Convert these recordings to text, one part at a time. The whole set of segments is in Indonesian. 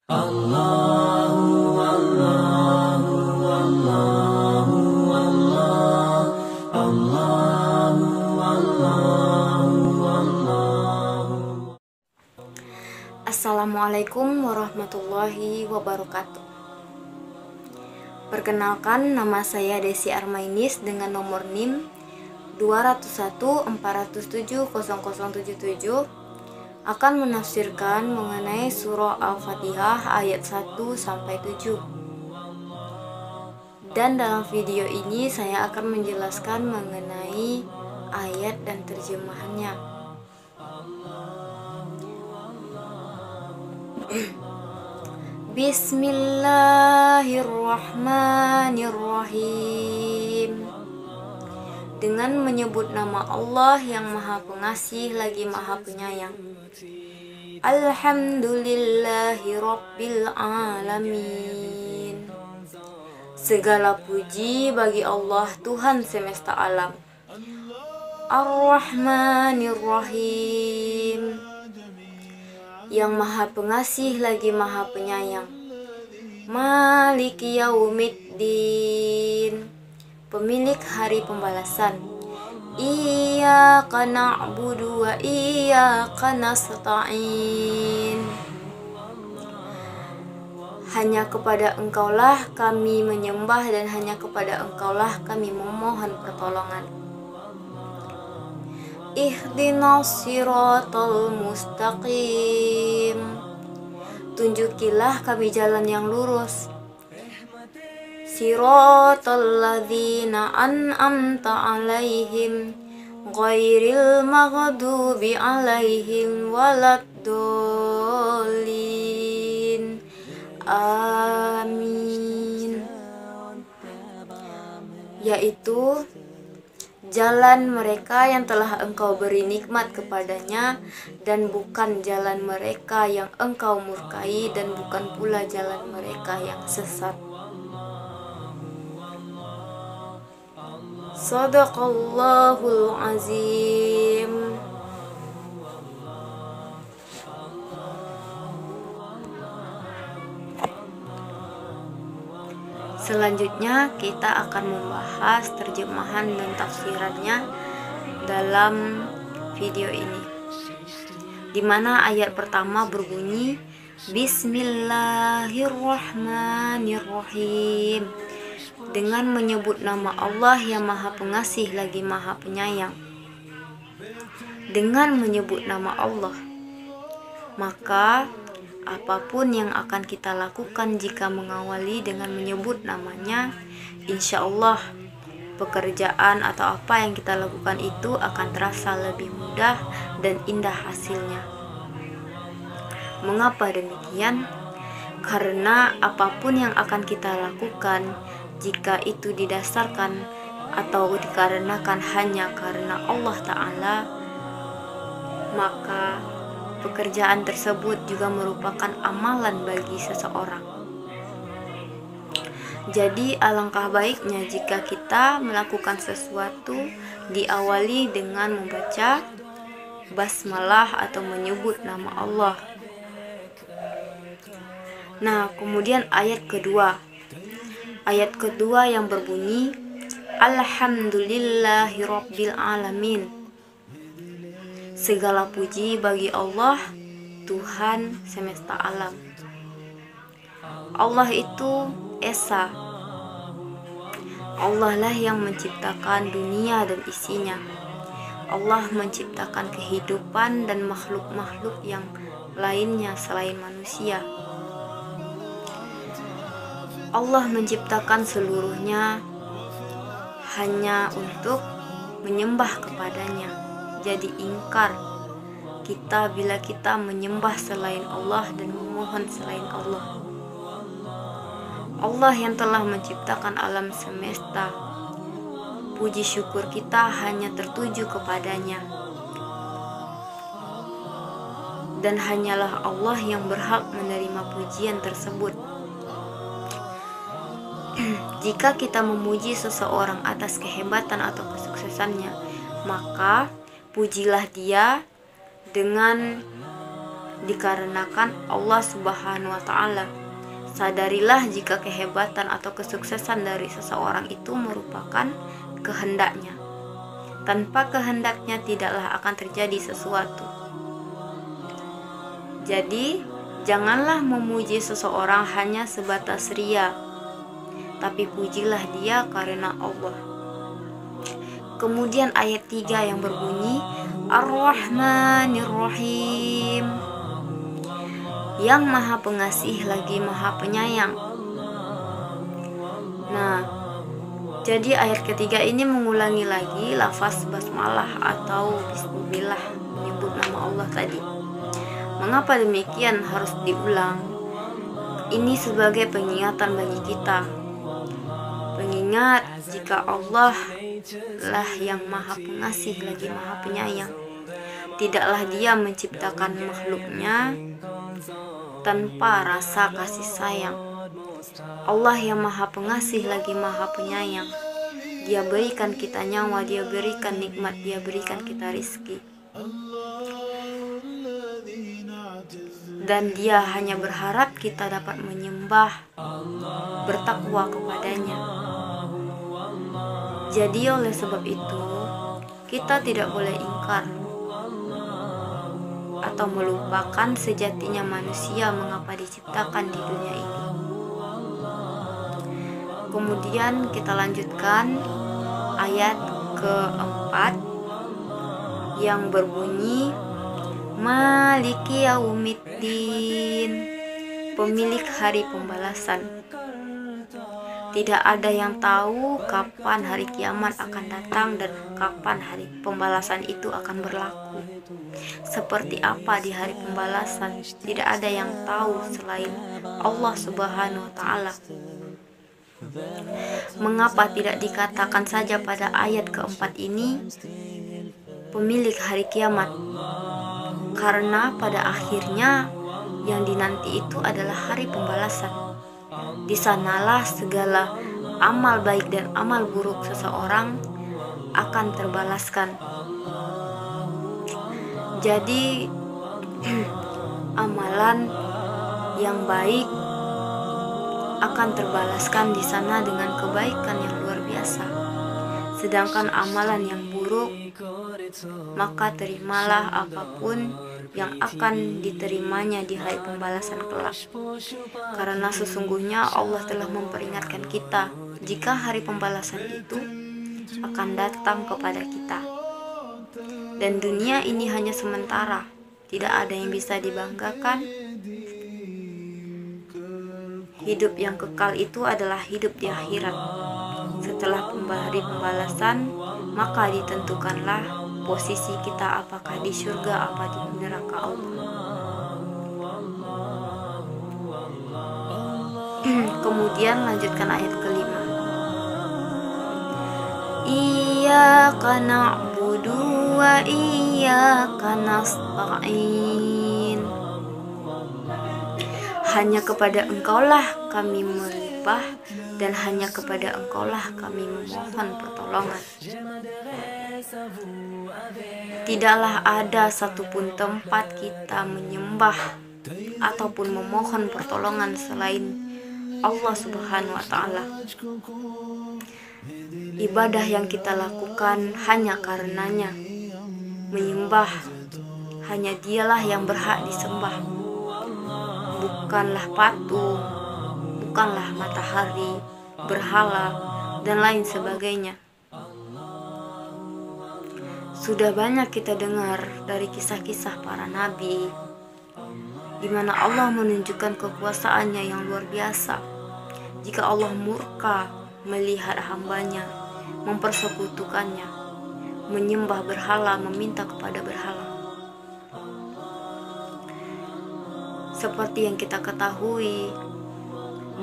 Allahu Allahu Allahu Allah Allahu Allahu Allah. Assalamualaikum warahmatullahi wabarakatuh. Perkenalkan, nama saya Desi Armainis dengan nomor NIM 20140700077 akan menafsirkan mengenai surah Al-Fatihah ayat 1-7. Dan dalam video ini saya akan menjelaskan mengenai ayat dan terjemahannya. Bismillahirrahmanirrahim. Dengan menyebut nama Allah yang Maha Pengasih lagi Maha Penyayang. Alhamdulillahi Rabbil Alamin. Segala puji bagi Allah Tuhan semesta alam. Ar-Rahmanir-Rahim, yang Maha Pengasih lagi Maha Penyayang. Maliki Yaumiddin, pemilik hari pembalasan. Iyyaka na'budu wa iyyaka nasta'in. Hanya kepada Engkaulah kami menyembah dan hanya kepada Engkaulah kami memohon pertolongan. Ihdinas siratal mustaqim, tunjukilah kami jalan yang lurus. Siratal ladzina an'amta alaihim ghairil maghdubi alaihim waladdallin. Amin. Yaitu jalan mereka yang telah Engkau beri nikmat kepadanya, dan bukan jalan mereka yang Engkau murkai, dan bukan pula jalan mereka yang sesat. Shadaqallahul azim. Selanjutnya kita akan membahas terjemahan dan tafsirannya dalam video ini, di mana ayat pertama berbunyi Bismillahirrahmanirrahim, dengan menyebut nama Allah yang Maha Pengasih lagi Maha Penyayang. Dengan menyebut nama Allah, maka apapun yang akan kita lakukan jika mengawali dengan menyebut namanya, insya Allah pekerjaan atau apa yang kita lakukan itu akan terasa lebih mudah dan indah hasilnya. Mengapa demikian? Karena apapun yang akan kita lakukan, jika itu didasarkan atau dikarenakan hanya karena Allah Ta'ala, maka pekerjaan tersebut juga merupakan amalan bagi seseorang. Jadi alangkah baiknya jika kita melakukan sesuatu diawali dengan membaca basmalah atau menyebut nama Allah. Nah, kemudian ayat kedua. Ayat kedua yang berbunyi Alhamdulillahi Rabbil Alamin. Segala puji bagi Allah, Tuhan semesta alam. Allah itu Esa. Allah lah yang menciptakan dunia dan isinya. Allah menciptakan kehidupan dan makhluk-makhluk yang lainnya selain manusia. Allah menciptakan seluruhnya hanya untuk menyembah kepadanya. Jadi ingkar kita bila kita menyembah selain Allah dan memohon selain Allah. Allah yang telah menciptakan alam semesta, puji syukur kita hanya tertuju kepadanya. Dan hanyalah Allah yang berhak menerima pujian tersebut. Jika kita memuji seseorang atas kehebatan atau kesuksesannya, maka pujilah dia dengan dikarenakan Allah Subhanahu wa Ta'ala. Sadarilah jika kehebatan atau kesuksesan dari seseorang itu merupakan kehendaknya. Tanpa kehendaknya tidaklah akan terjadi sesuatu. Jadi, janganlah memuji seseorang hanya sebatas ria, tapi pujilah dia karena Allah. Kemudian ayat 3 yang berbunyi Ar-Rahmanir-Rahim, yang maha pengasih lagi maha penyayang. Nah, jadi ayat ketiga ini mengulangi lagi lafaz basmalah atau bismillah, menyebut nama Allah tadi. Mengapa demikian harus diulang? Ini sebagai pengingatan bagi kita. Pengingat jika Allah lah yang maha pengasih lagi maha penyayang. Tidaklah dia menciptakan makhluknya tanpa rasa kasih sayang. Allah yang maha pengasih lagi maha penyayang. Dia berikan kita nyawa, dia berikan nikmat, dia berikan kita rizki. Dan dia hanya berharap kita dapat menyembah, bertakwa kepadanya. Jadi oleh sebab itu, kita tidak boleh ingkar atau melupakan sejatinya manusia mengapa diciptakan di dunia ini. Kemudian kita lanjutkan ayat keempat yang berbunyi Maliki Yaumiddin, pemilik hari pembalasan. Tidak ada yang tahu kapan hari kiamat akan datang dan kapan hari pembalasan itu akan berlaku. Seperti apa di hari pembalasan, tidak ada yang tahu selain Allah Subhanahu wa Ta'ala. Mengapa tidak dikatakan saja pada ayat keempat ini pemilik hari kiamat? Karena pada akhirnya yang dinanti itu adalah hari pembalasan. Di sanalah segala amal baik dan amal buruk seseorang akan terbalaskan. Jadi amalan yang baik akan terbalaskan di sana dengan kebaikan yang luar biasa. Sedangkan amalan yang buruk, maka terimalah apapun yang akan diterimanya di hari pembalasan kelak. Karena sesungguhnya Allah telah memperingatkan kita jika hari pembalasan itu akan datang kepada kita. Dan dunia ini hanya sementara, tidak ada yang bisa dibanggakan. Hidup yang kekal itu adalah hidup di akhirat. Setelah hari pembalasan, maka ditentukanlah posisi kita, apakah di surga apa di neraka Allah. Kemudian lanjutkan ayat kelima. Iyyaka na'budu wa iyyaka nasta'in. Hanya kepada Engkaulah kami menyembah dan hanya kepada Engkaulah kami memohon pertolongan. Tidaklah ada satupun tempat kita menyembah ataupun memohon pertolongan selain Allah Subhanahu wa Ta'ala. Ibadah yang kita lakukan hanya karenanya. Menyembah hanya Dialah yang berhak disembah, bukanlah patung, bukanlah matahari, berhala, dan lain sebagainya. Sudah banyak kita dengar dari kisah-kisah para nabi, di mana Allah menunjukkan kekuasaannya yang luar biasa. Jika Allah murka melihat hambanya mempersekutukannya, menyembah berhala, meminta kepada berhala. Seperti yang kita ketahui,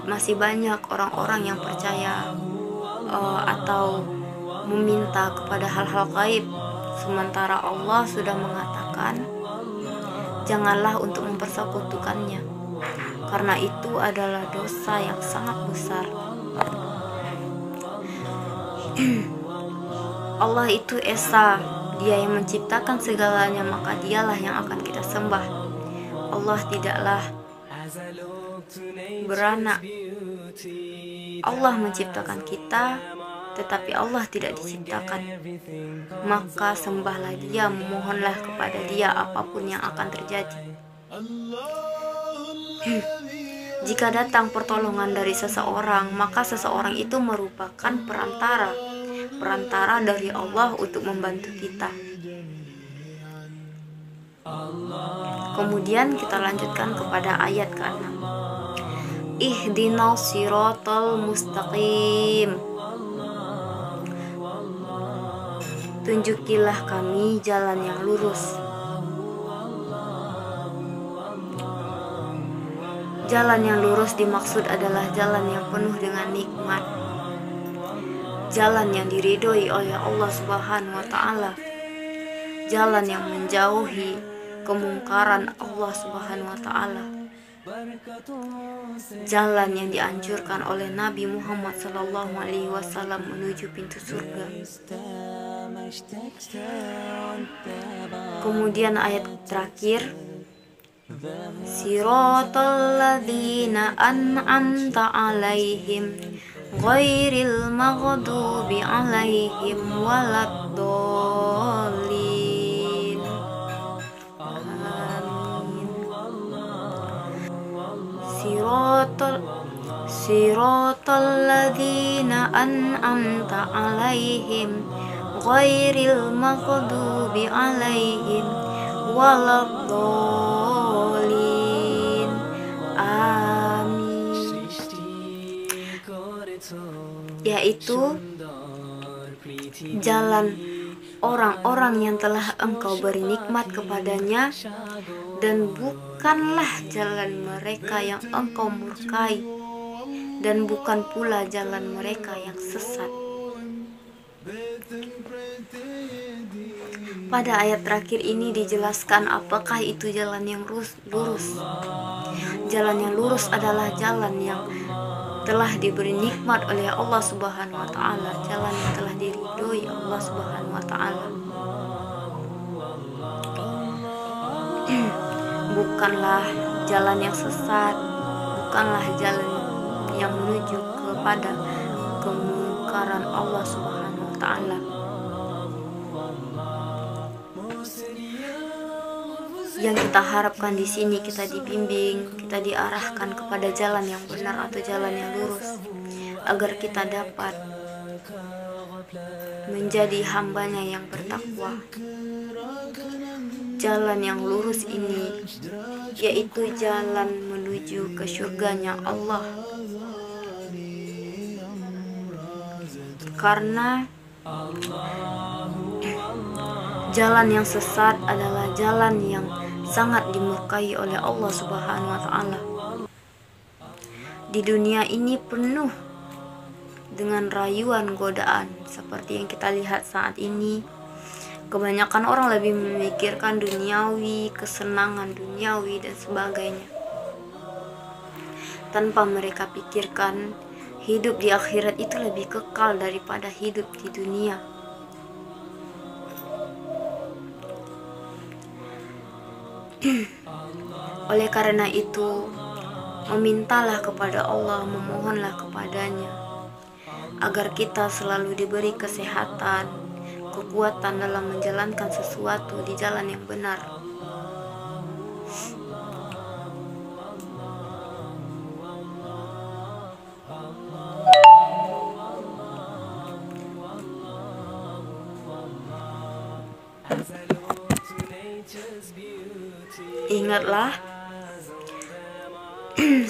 masih banyak orang-orang yang percaya atau meminta kepada hal-hal gaib, sementara Allah sudah mengatakan janganlah untuk mempersekutukannya, karena itu adalah dosa yang sangat besar. Allah itu Esa, Dia yang menciptakan segalanya, maka Dialah yang akan kita sembah. Allah tidaklah beranak. Allah menciptakan kita, tetapi Allah tidak diciptakan. Maka sembahlah Dia, memohonlah kepada Dia apapun yang akan terjadi. Jika datang pertolongan dari seseorang, maka seseorang itu merupakan perantara dari Allah untuk membantu kita. Kemudian kita lanjutkan kepada ayat ke-6. Ihdinas siratal mustaqim. Tunjukilah kami jalan yang lurus. Jalan yang lurus dimaksud adalah jalan yang penuh dengan nikmat. Jalan yang diridhoi oleh Allah Subhanahu wa taala. Jalan yang menjauhi kemungkaran Allah Subhanahu wa taala. Jalan yang dianjurkan oleh Nabi Muhammad SAW menuju pintu surga. Kemudian ayat terakhir, Siratal ladzina an'amta 'alaihim ghairil maghdubi 'alaihim waladdallin. Amin. Siratal ladzina an'amta 'alaihim ghairil maghdubi 'alaihim waladdallin. Amin. Yaitu jalan orang-orang yang telah Engkau beri nikmat kepadanya, dan bukanlah jalan mereka yang Engkau murkai, dan bukan pula jalan mereka yang sesat. Pada ayat terakhir ini dijelaskan apakah itu jalan yang lurus. Jalan yang lurus adalah jalan yang telah diberi nikmat oleh Allah Subhanahu wa taala, jalan yang telah diridhoi Allah Subhanahu wa taala. Bukanlah jalan yang sesat, bukanlah jalan yang menuju kepada kemungkaran Allah Subhanahu wa taala. Yang kita harapkan di sini, kita dibimbing, kita diarahkan kepada jalan yang benar atau jalan yang lurus, agar kita dapat menjadi hambanya yang bertakwa. Jalan yang lurus ini yaitu jalan menuju ke surganya Allah. Karena jalan yang sesat adalah jalan yang sangat dimurkai oleh Allah Subhanahu wa taala. Di dunia ini penuh dengan rayuan godaan seperti yang kita lihat saat ini. Kebanyakan orang lebih memikirkan duniawi, kesenangan duniawi dan sebagainya, tanpa mereka pikirkan hidup di akhirat itu lebih kekal daripada hidup di dunia. Oleh karena itu, memintalah kepada Allah, memohonlah kepadanya agar kita selalu diberi kesehatan, kekuatan dalam menjalankan sesuatu di jalan yang benar. Ingatlah,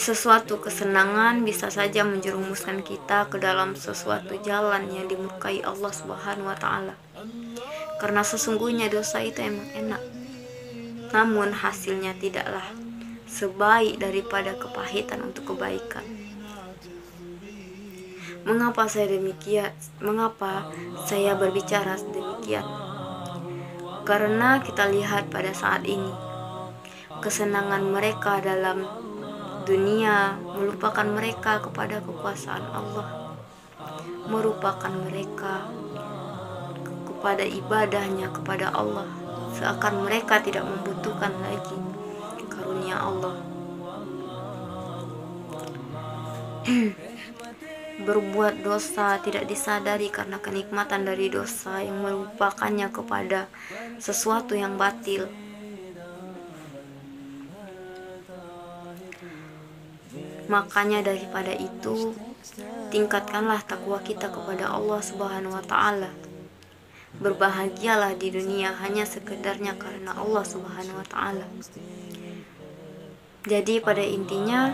sesuatu kesenangan bisa saja menjerumuskan kita ke dalam sesuatu jalan yang dimurkai Allah Subhanahu wa taala. Karena sesungguhnya dosa itu emang enak, namun hasilnya tidaklah sebaik daripada kepahitan untuk kebaikan. Mengapa saya demikian? Mengapa saya berbicara demikian? Karena kita lihat pada saat ini, kesenangan mereka dalam dunia melupakan mereka kepada kekuasaan Allah, merupakan mereka kepada ibadahnya kepada Allah, seakan mereka tidak membutuhkan lagi karunia karunia Allah. Berbuat dosa tidak disadari karena kenikmatan dari dosa yang melupakannya kepada sesuatu yang batil. Makanya daripada itu, tingkatkanlah takwa kita kepada Allah Subhanahu wa Ta'ala. Berbahagialah di dunia hanya sekedarnya karena Allah Subhanahu wa Ta'ala. Jadi pada intinya,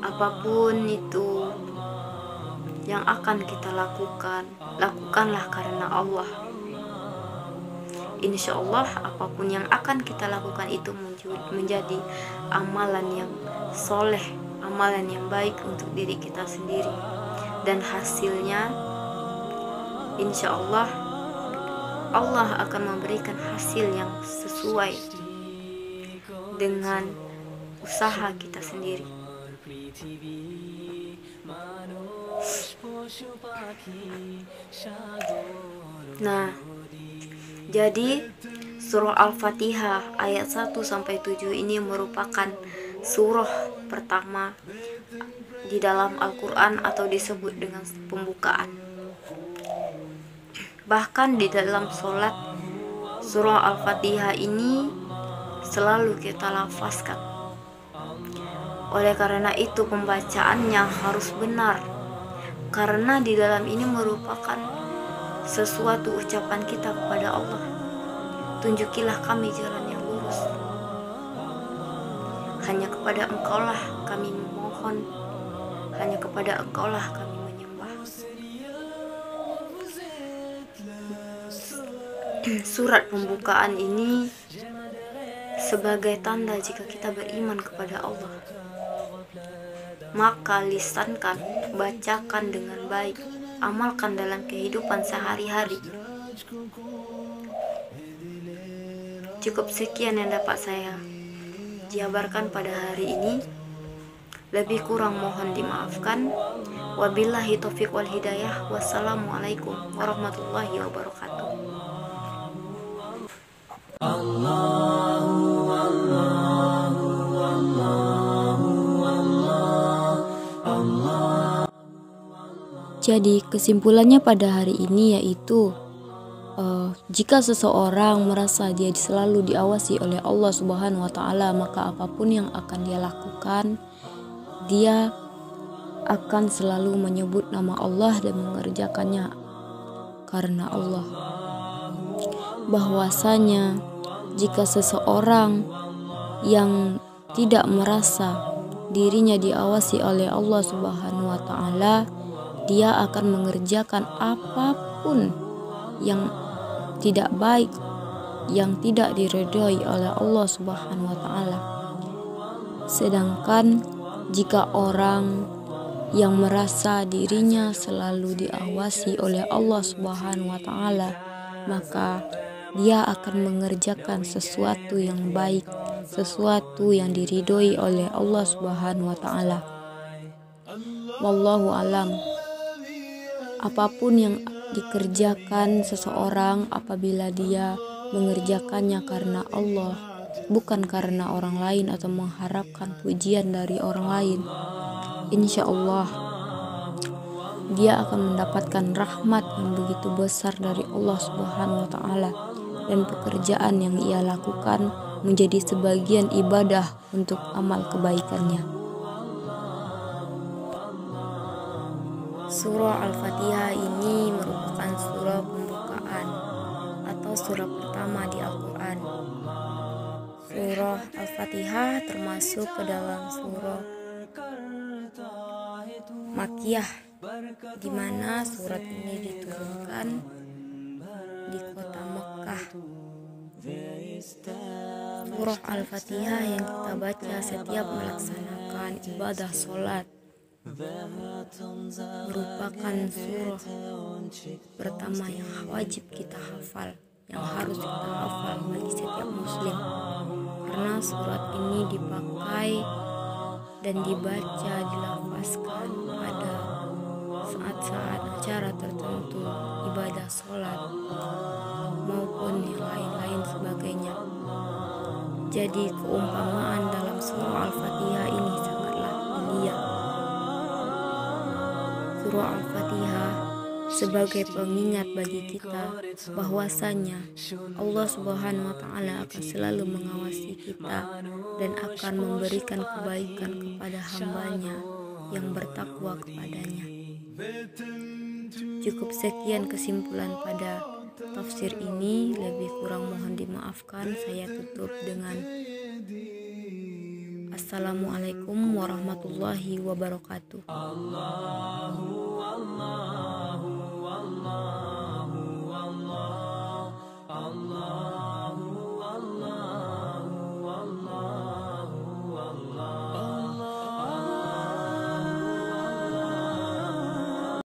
apapun itu yang akan kita lakukan, lakukanlah karena Allah. Insya Allah apapun yang akan kita lakukan itu menjadi amalan yang soleh, amalan yang baik untuk diri kita sendiri, dan hasilnya insya Allah akan memberikan hasil yang sesuai dengan usaha kita sendiri. Nah, jadi surah Al-Fatihah ayat 1-7 ini merupakan surah pertama di dalam Al-Quran atau disebut dengan pembukaan. Bahkan di dalam sholat, surah Al-Fatihah ini selalu kita lafazkan. Oleh karena itu pembacaannya harus benar, karena di dalam ini merupakan sesuatu ucapan kita kepada Allah. Tunjukilah kami jalan yang lurus. Hanya kepada Engkaulah kami memohon, hanya kepada Engkaulah kami menyembah. Surat pembukaan ini sebagai tanda jika kita beriman kepada Allah. Maka lisankan, bacakan dengan baik, amalkan dalam kehidupan sehari-hari. Cukup sekian yang dapat saya jabarkan pada hari ini. Lebih kurang mohon dimaafkan. Wabillahi taufiq wal hidayah. Wassalamualaikum warahmatullahi wabarakatuh. Jadi kesimpulannya pada hari ini yaitu jika seseorang merasa dia selalu diawasi oleh Allah Subhanahu wa Ta'ala, maka apapun yang akan dia lakukan, dia akan selalu menyebut nama Allah dan mengerjakannya karena Allah. Bahwasanya jika seseorang yang tidak merasa dirinya diawasi oleh Allah Subhanahu wa Ta'ala, dia akan mengerjakan apapun yang tidak baik, yang tidak diridhoi oleh Allah Subhanahu wa Ta'ala. Sedangkan jika orang yang merasa dirinya selalu diawasi oleh Allah Subhanahu wa Ta'ala, maka dia akan mengerjakan sesuatu yang baik, sesuatu yang diridhoi oleh Allah Subhanahu wa Ta'ala. Wallahu alam. Apapun yang dikerjakan seseorang apabila dia mengerjakannya karena Allah, bukan karena orang lain atau mengharapkan pujian dari orang lain, insya Allah dia akan mendapatkan rahmat yang begitu besar dari Allah Subhanahu wa Ta'ala, dan pekerjaan yang ia lakukan menjadi sebagian ibadah untuk amal kebaikannya. Surah Al-Fatihah ini merupakan surah pembukaan atau surah pertama di Al-Quran. Surah Al-Fatihah termasuk ke dalam surah Makkiyah, di mana surat ini diturunkan di kota Mekkah. Surah Al-Fatihah yang kita baca setiap melaksanakan ibadah sholat merupakan surah pertama yang wajib kita hafal, yang harus kita hafal bagi setiap muslim, karena surat ini dipakai dan dibaca, dilafazkan pada saat-saat acara tertentu, ibadah sholat maupun yang lain-lain sebagainya. Jadi keumpamaan dalam surah Al-Fatihah ini sangatlah mulia. Surah Al-Fatihah sebagai pengingat bagi kita bahwasanya Allah Subhanahu wa Ta'ala akan selalu mengawasi kita dan akan memberikan kebaikan kepada hambanya yang bertakwa kepadanya. Cukup sekian kesimpulan pada tafsir ini, lebih kurang mohon dimaafkan. Saya tutup dengan Assalamualaikum warahmatullahi wabarakatuh.